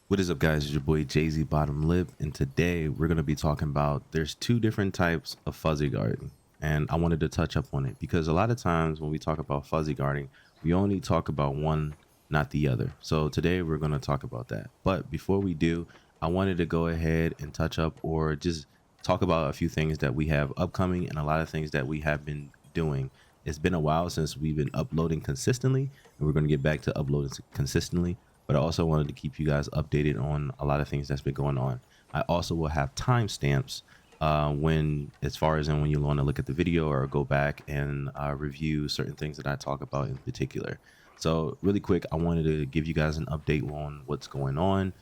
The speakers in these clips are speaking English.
What is up, guys? It's your boy Jay-Z Bottom Lip, and today we're going to be talking about there's two different types of fuzzy guarding, and I wanted to touch up on it because a lot of times when we talk about fuzzy guarding, we only talk about one, not the other. So today we're going to talk about that. But before we do, I wanted to go ahead and touch up or just talk about a few things that we have upcoming and a lot of things that we have been doing. It's been a while since we've been uploading consistently, and we're going to get back to uploading consistently, but I also wanted to keep you guys updated on a lot of things that's been going on. I also will have timestamps when, as far as in when you want to look at the video or go back and review certain things that I talk about in particular. So really quick, I wanted to give you guys an update on what's going on.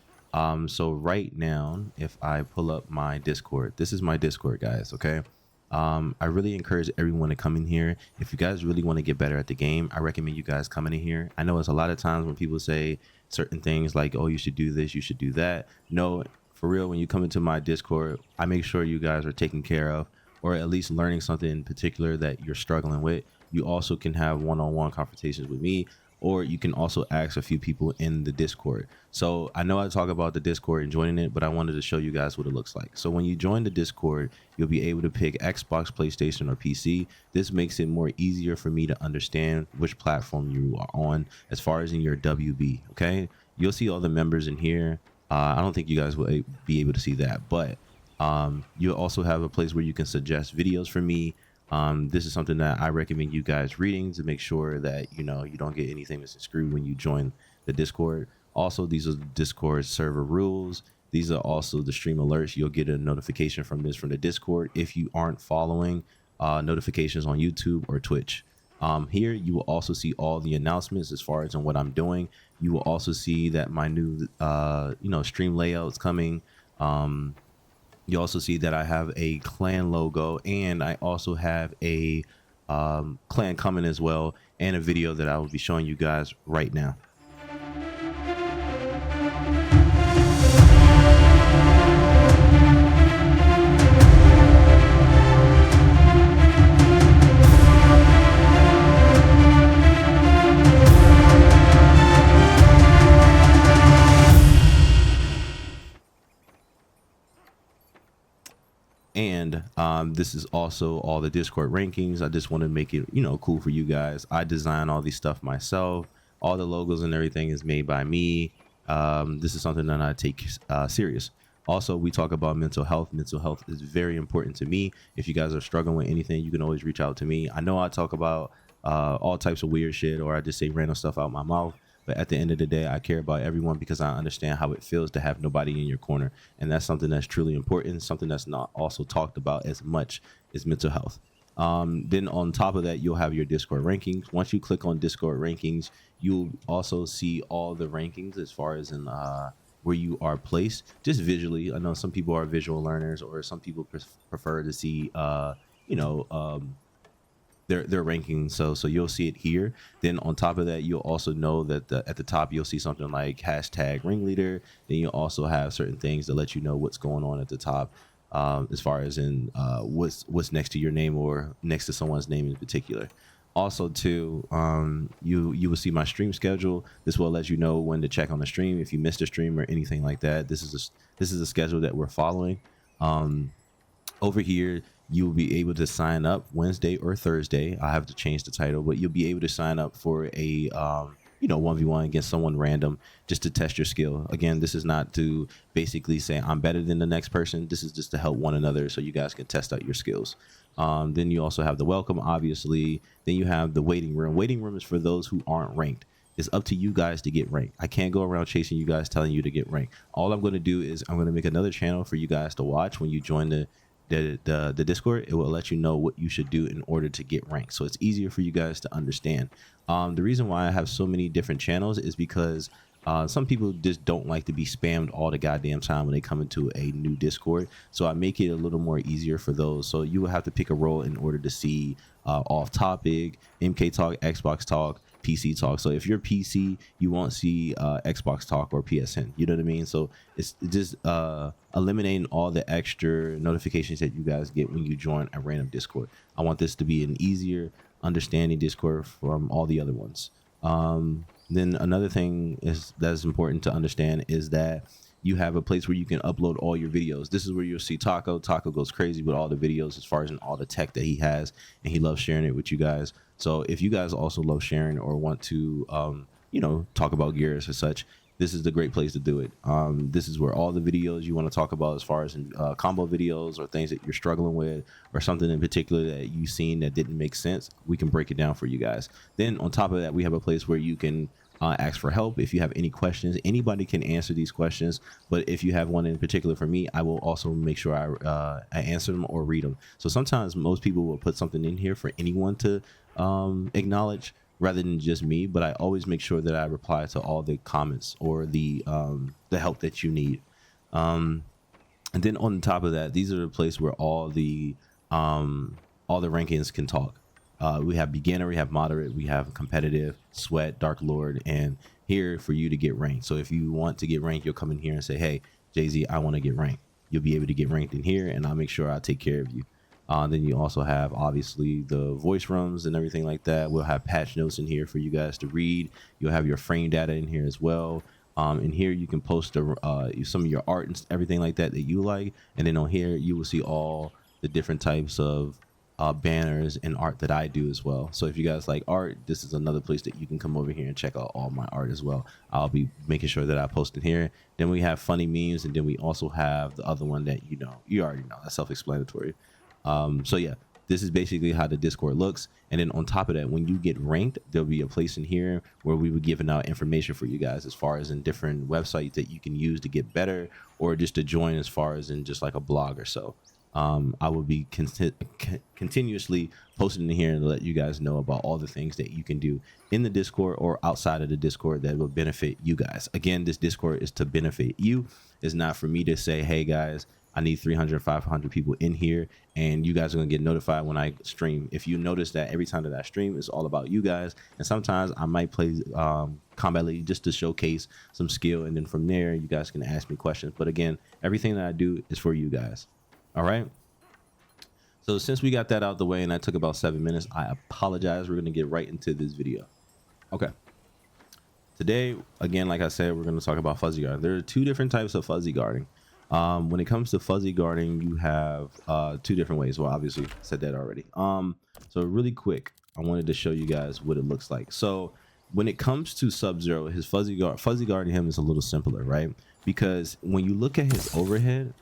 So right now, if I pull up my Discord, this is my Discord, guys. Okay. I really encourage everyone to come in here. If you guys really want to get better at the game, I recommend you guys coming in here. I know it's a lot of times when people say certain things like, oh, you should do this, you should do that. No, for real, when you come into my Discord, I make sure you guys are taken care of, or at least learning something in particular that you're struggling with. You also can have one-on-one confrontations with me, or you can also ask a few people in the Discord. So I know I talk about the Discord and joining it, but I wanted to show you guys what it looks like. So when you join the Discord, you'll be able to pick Xbox, PlayStation, or PC. This makes it more easier for me to understand which platform you are on as far as in your WB, okay? You'll see all the members in here. I don't think you guys will be able to see that, but you'll also have a place where you can suggest videos for me. This is something that I recommend you guys reading to make sure that you don't get anything misconstrued when you join the Discord. Also, these are the Discord server rules. These are also the stream alerts. You'll get a notification from this from the Discord if you aren't following notifications on YouTube or Twitch. Here you will also see all the announcements as far as on what I'm doing. You will also see that my new stream layout is coming. You also see that I have a clan logo, and I also have a clan coming as well, and a video that I will be showing you guys right now. And this is also all the Discord rankings. I just want to make it cool for you guys. I design all these stuff myself. All the logos and everything is made by me. This is something that I take serious. Also, we talk about mental health. Mental health is very important to me. If you guys are struggling with anything, you can always reach out to me. I know I talk about all types of weird shit, or I just say random stuff out my mouth. But at the end of the day, I care about everyone because I understand how it feels to have nobody in your corner. And that's something that's truly important, something that's not also talked about as much as mental health. Then on top of that, you'll have your Discord rankings. Once you click on Discord rankings, you'll also see all the rankings as far as in where you are placed, just visually. I know some people are visual learners, or some people prefer to see, their rankings. So you'll see it here. Then on top of that, you'll also know that at the top you'll see something like hashtag ringleader. Then you also have certain things to let you know what's going on at the top, as far as in what's next to your name or next to someone's name in particular. Also too, you will see my stream schedule. This will let you know when to check on the stream if you missed a stream or anything like that. This is a schedule that we're following. Over here, you will be able to sign up Wednesday or Thursday. I have to change the title, but you'll be able to sign up for a 1v1 against someone random just to test your skill. Again, this is not to basically say I'm better than the next person. This is just to help one another so you guys can test out your skills. Then you also have the welcome, obviously. Then you have the waiting room. Waiting room is for those who aren't ranked. It's up to you guys to get ranked. I can't go around chasing you guys telling you to get ranked. All I'm going to do is I'm going to make another channel for you guys to watch when you join the Discord. It will let you know what you should do in order to get ranked, so it's easier for you guys to understand. The reason why I have so many different channels is because some people just don't like to be spammed all the goddamn time when they come into a new Discord, so I make it a little more easier for those. So you will have to pick a role in order to see off topic, MK talk, Xbox talk, PC talk. So if you're PC, you won't see Xbox talk or PSN. You know what I mean? So it's just eliminating all the extra notifications that you guys get when you join a random Discord. I want this to be an easier understanding Discord from all the other ones. Then another thing is that's important to understand is that you have a place where you can upload all your videos. This is where you'll see Taco. Taco goes crazy with all the videos as far as in all the tech that he has, and he loves sharing it with you guys. So if you guys also love sharing or want to, talk about gears or such, this is the great place to do it. This is where all the videos you want to talk about as far as in, combo videos or things that you're struggling with or something in particular that you've seen that didn't make sense, we can break it down for you guys. Then on top of that, we have a place where you can ask for help. If you have any questions, anybody can answer these questions, but if you have one in particular for me, I will also make sure I answer them or read them. So sometimes most people will put something in here for anyone to acknowledge rather than just me, but I always make sure that I reply to all the comments or the help that you need. And then on top of that, these are the place where all the rankings can talk. We have beginner, we have moderate, we have competitive, sweat, dark lord, and here for you to get ranked. So if you want to get ranked, you'll come in here and say, hey, Jay-Z, I want to get ranked. You'll be able to get ranked in here, and I'll make sure I take care of you. Then you also have obviously the voice rooms and everything like that. We'll have patch notes in here for you guys to read. You'll have your frame data in here as well. In here you can post some of your art and everything like that you like. And then on here you will see all the different types of banners and art that I do as well. So if you guys like art, this is another place that you can come over here and check out all my art as well. I'll be making sure that I post it here. Then we have funny memes, and then we also have the other one that you already know. That's self-explanatory. So yeah, this is basically how the Discord looks. And then on top of that, when you get ranked, there'll be a place in here where we will giving out information for you guys as far as in different websites that you can use to get better, or just to join as far as in just like a blog or so. I will be continuously posting in here and let you guys know about all the things that you can do in the Discord or outside of the Discord that will benefit you guys. Again, this Discord is to benefit you. It's not for me to say, hey guys, I need 300, 500 people in here, and you guys are going to get notified when I stream. If you notice that every time that I stream, it's all about you guys. And sometimes I might play Kombat League just to showcase some skill. And then from there, you guys can ask me questions. But again, everything that I do is for you guys. All right. So since we got that out the way and that took about 7 minutes, I apologize. We're going to get right into this video. Okay. Today, again, like I said, we're going to talk about fuzzy guarding. There are two different types of fuzzy guarding. When it comes to fuzzy guarding, you have two different ways. Well, obviously, I said that already. So really quick, I wanted to show you guys what it looks like. So when it comes to Sub-Zero, his fuzzy guarding him is a little simpler, right? Because when you look at his overhead,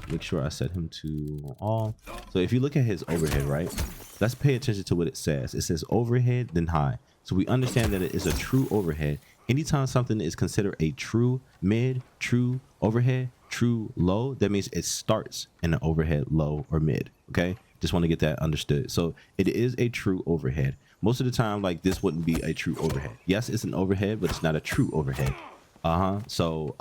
make sure I set him to all. So if you look at his overhead, right, let's pay attention to what it says. It says overhead, then high. So we understand that it is a true overhead. Anytime something is considered a true mid, true overhead, true low, that means it starts in an overhead, low, or mid. Okay, just want to get that understood. So it is a true overhead. Most of the time, like, this wouldn't be a true overhead. Yes, it's an overhead, but it's not a true overhead. So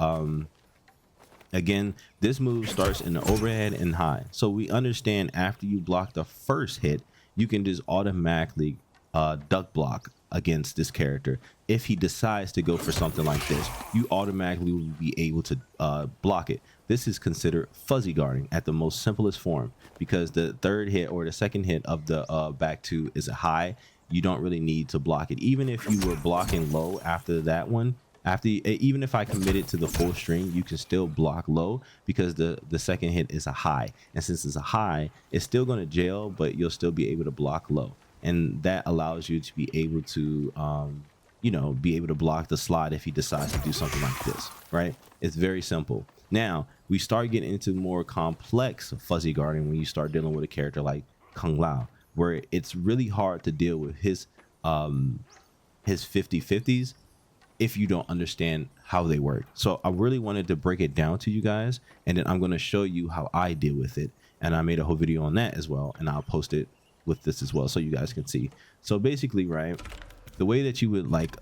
again, this move starts in the overhead and high. So we understand after you block the first hit, you can just automatically duck block against this character. If he decides to go for something like this, you automatically will be able to block it. This is considered fuzzy guarding at the most simplest form, because the third hit or the second hit of the back two is a high. You don't really need to block it. Even if you were blocking low after that one, even if I committed to the full string, you can still block low, because the second hit is a high, and since it's a high, it's still going to jail, but you'll still be able to block low. And that allows you to be able to be able to block the slide if he decides to do something like this, right? It's very simple. Now we start getting into more complex fuzzy guarding when you start dealing with a character like Kung Lao, where it's really hard to deal with his 50-50s if you don't understand how they work. So I really wanted to break it down to you guys, and then I'm going to show you how I deal with it. And I made a whole video on that as well, and I'll post it with this as well so you guys can see. So basically, right, the way that you would like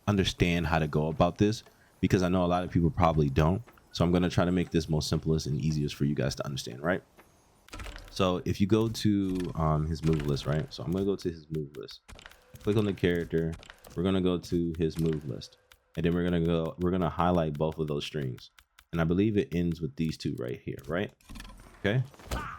understand how to go about this, because I know a lot of people probably don't, so I'm going to try to make this most simplest and easiest for you guys to understand, right? So if you go to his move list, right, so I'm going to go to his move list, click on the character, we're going to go to his move list, and then we're going to highlight both of those strings, and I believe it ends with these two right here, right? Okay,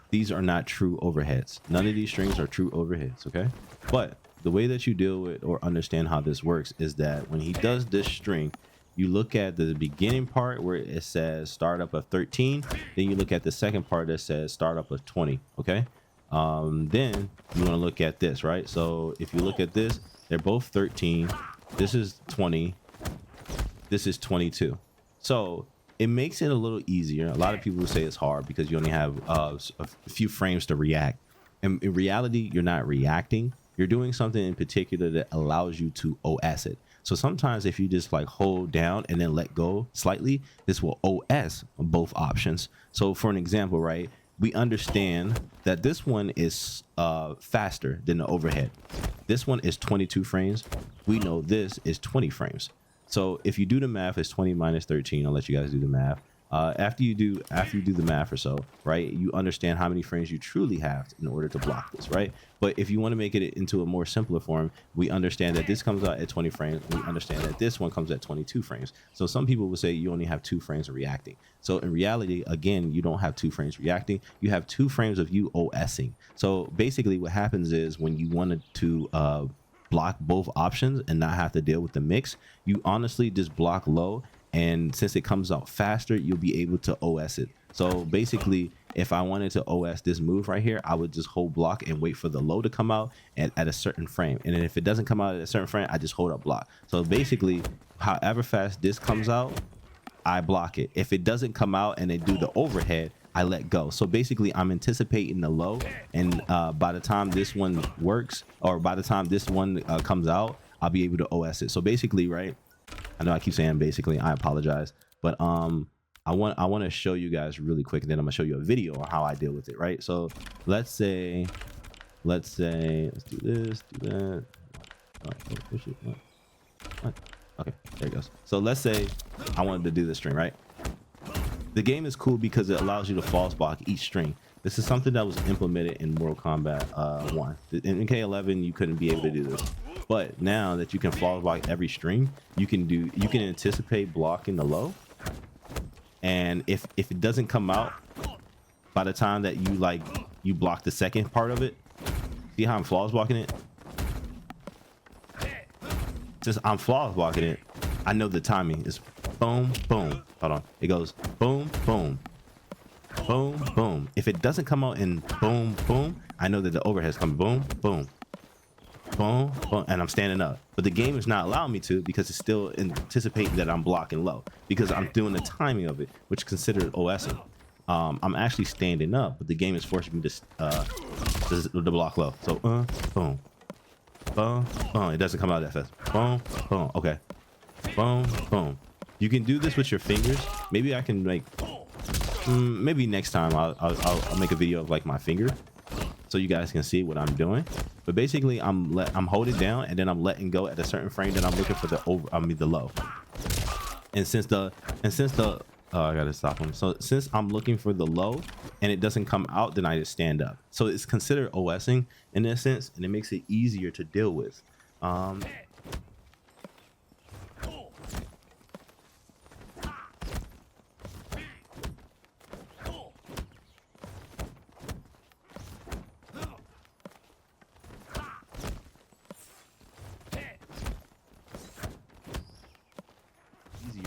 these are not true overheads. None of these strings are true overheads. Okay, but the way that you deal with or understand how this works is that when he does this string, you look at the beginning part where it says startup of 13, then you look at the second part that says startup of 20. Okay. Then you want to look at this, right? So if you look at this, they're both 13. This is 20. This is 22. So it makes it a little easier. A lot of people say it's hard because you only have a few frames to react. And in reality, you're not reacting. You're doing something in particular that allows you to OS it. So sometimes if you just like hold down and then let go slightly, this will OS both options. So for an example, right, we understand that this one is faster than the overhead. This one is 22 frames. We know this is 20 frames. So if you do the math, it's 20 minus 13. I'll let you guys do the math. After you do the math or so, right, you understand how many frames you truly have in order to block this, right? But if you want to make it into a more simpler form, we understand that this comes out at 20 frames. We understand that this one comes at 22 frames. So some people would say you only have 2 frames of reacting. So in reality, again, you don't have 2 frames reacting. You have 2 frames of you OSing. So basically what happens is when you wanted to block both options and not have to deal with the mix, you honestly just block low. And since it comes out faster, you'll be able to OS it. So basically, if I wanted to OS this move right here, I would just hold block and wait for the low to come out at a certain frame. And then if it doesn't come out at a certain frame, I just hold up block. So basically, however fast this comes out, I block it. If it doesn't come out and they do the overhead, I let go. So basically, I'm anticipating the low. And by the time this one works, or by the time this one comes out, I'll be able to OS it. So basically, right, I know I keep saying basically, I apologize, but I want to show you guys really quick, and then I'm gonna show you a video on how I deal with it, right? So let's do this, do that. What? Okay, there it goes. So let's say I wanted to do this string, right? The game is cool because it allows you to false block each string. This is something that was implemented in Mortal Kombat 1. In MK11, you couldn't be able to do this. But now that you can false block every string, you can anticipate blocking the low. And if it doesn't come out by the time that you block the second part of it, see how I'm flawless blocking it? Since I'm flawless blocking it, I know the timing is boom, boom. Hold on. It goes boom, boom, boom, boom. If it doesn't come out in boom, boom, I know that the overhead's coming boom, boom, boom, boom, and I'm standing up. But the game is not allowing me to because it's still anticipating that I'm blocking low because I'm doing the timing of it, which is considered OSing. I'm actually standing up, but the game is forcing me to block low. So boom, boom, boom. It doesn't come out that fast. Boom, boom. Okay. Boom, boom. You can do this with your fingers. Maybe I can make. Maybe next time I'll make a video of like my finger, so you guys can see what I'm doing. But basically, I'm holding down and then I'm letting go at a certain frame that I'm looking for the low. And since I gotta stop him. So since I'm looking for the low and it doesn't come out, then I just stand up. So it's considered OSing in this sense, and it makes it easier to deal with.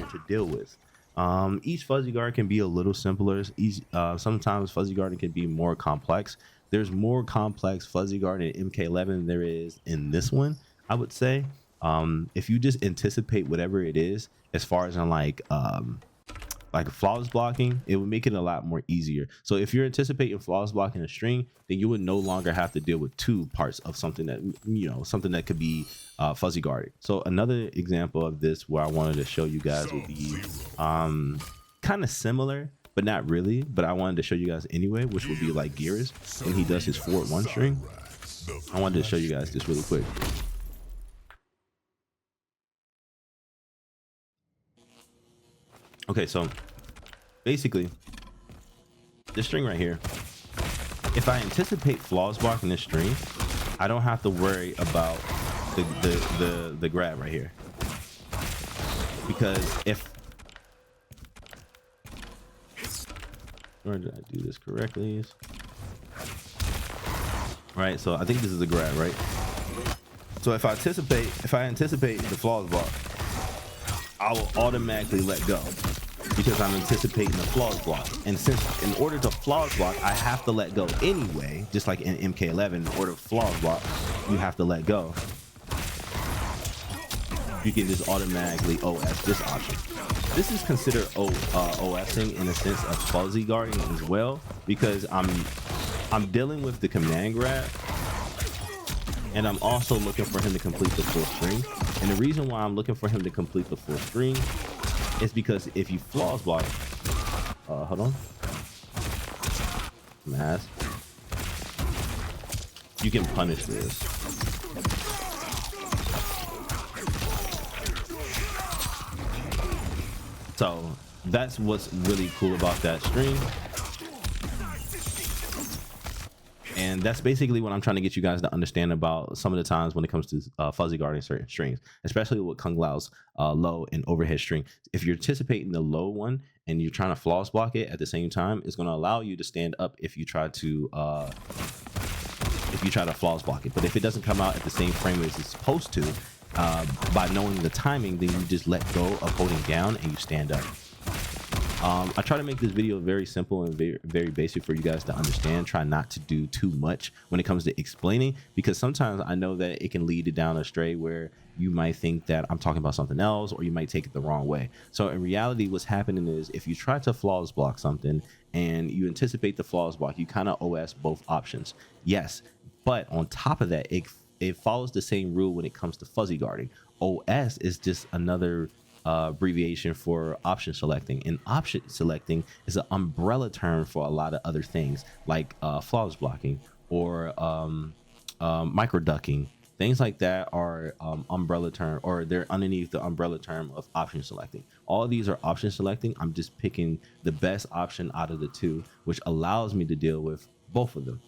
To deal with. Each fuzzy guard can be a little simpler. Sometimes fuzzy guarding can be more complex. There's more complex fuzzy guard in MK11 than there is in this one, I would say. If you just anticipate whatever it is, as far as on like flawless blocking, it would make it a lot more easier. So if you're anticipating flawless blocking a string, then you would no longer have to deal with 2 parts of something that could be fuzzy guarding. So another example of this where I wanted to show you guys would be kind of similar, but not really, but I wanted to show you guys anyway, which would be like Gears when he does his forward 1 string. I wanted to show you guys this really quick. Okay, so basically this string right here, if I anticipate flaws blocking this string, I don't have to worry about the grab right here, because or did I do this correctly? Right, so I think this is a grab, right? So if I anticipate the flaws block, I will automatically let go because I'm anticipating the flaws block. And since in order to flaws block, I have to let go anyway, just like in MK11, in order to flaws block, you have to let go. You can just automatically OS this option. This is considered OSing in a sense of fuzzy guarding as well, because I'm dealing with the command grab, and I'm also looking for him to complete the full string. And the reason why I'm looking for him to complete the full string is because if you flaws block, hold on, mask, you can punish this. So that's what's really cool about that string. And that's basically what I'm trying to get you guys to understand about some of the times when it comes to fuzzy guarding certain strings, especially with Kung Lao's low and overhead string. If you're anticipating the low one and you're trying to flaws block it at the same time, it's going to allow you to stand up if you try to flaws block it. But if it doesn't come out at the same frame as it's supposed to, by knowing the timing, then you just let go of holding down and you stand up. I try to make this video very simple and very basic for you guys to understand. Try not to do too much when it comes to explaining, because sometimes I know that it can lead you down astray where you might think that I'm talking about something else, or you might take it the wrong way. So in reality, what's happening is if you try to flaws block something and you anticipate the flaws block, you kind of OS both options. Yes, but on top of that, it follows the same rule when it comes to fuzzy guarding. OS is just another abbreviation for option selecting, and option selecting is an umbrella term for a lot of other things like flaws blocking or micro ducking. Things like that are umbrella term, or they're underneath the umbrella term of option selecting. All of these are option selecting. I'm just picking the best option out of the two, which allows me to deal with both of them.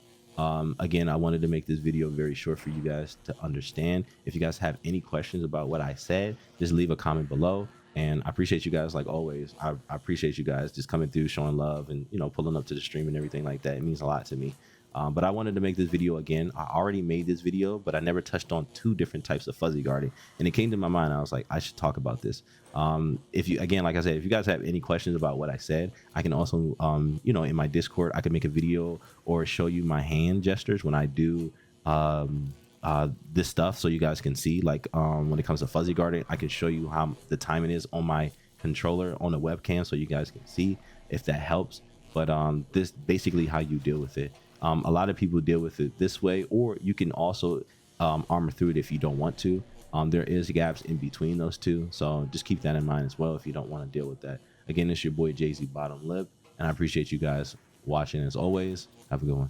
Again, I wanted to make this video very short for you guys to understand. If you guys have any questions about what I said, just leave a comment below. And I appreciate you guys like always. I appreciate you guys just coming through, showing love, and pulling up to the stream and everything like that. It means a lot to me. But I wanted to make this video again. I already made this video, but I never touched on two different types of fuzzy guarding. And it came to my mind. I was like, I should talk about this. If you, again, like I said, if you guys have any questions about what I said, I can also, in my Discord, I can make a video or show you my hand gestures when I do this stuff, so you guys can see. Like when it comes to fuzzy guarding, I can show you how the timing is on my controller on the webcam, so you guys can see if that helps. But this basically how you deal with it. A lot of people deal with it this way, or you can also armor through it if you don't want to. There is gaps in between those two, so just keep that in mind as well if you don't want to deal with that. Again, it's your boy Jay-Z Bottom Lip, and I appreciate you guys watching as always. Have a good one.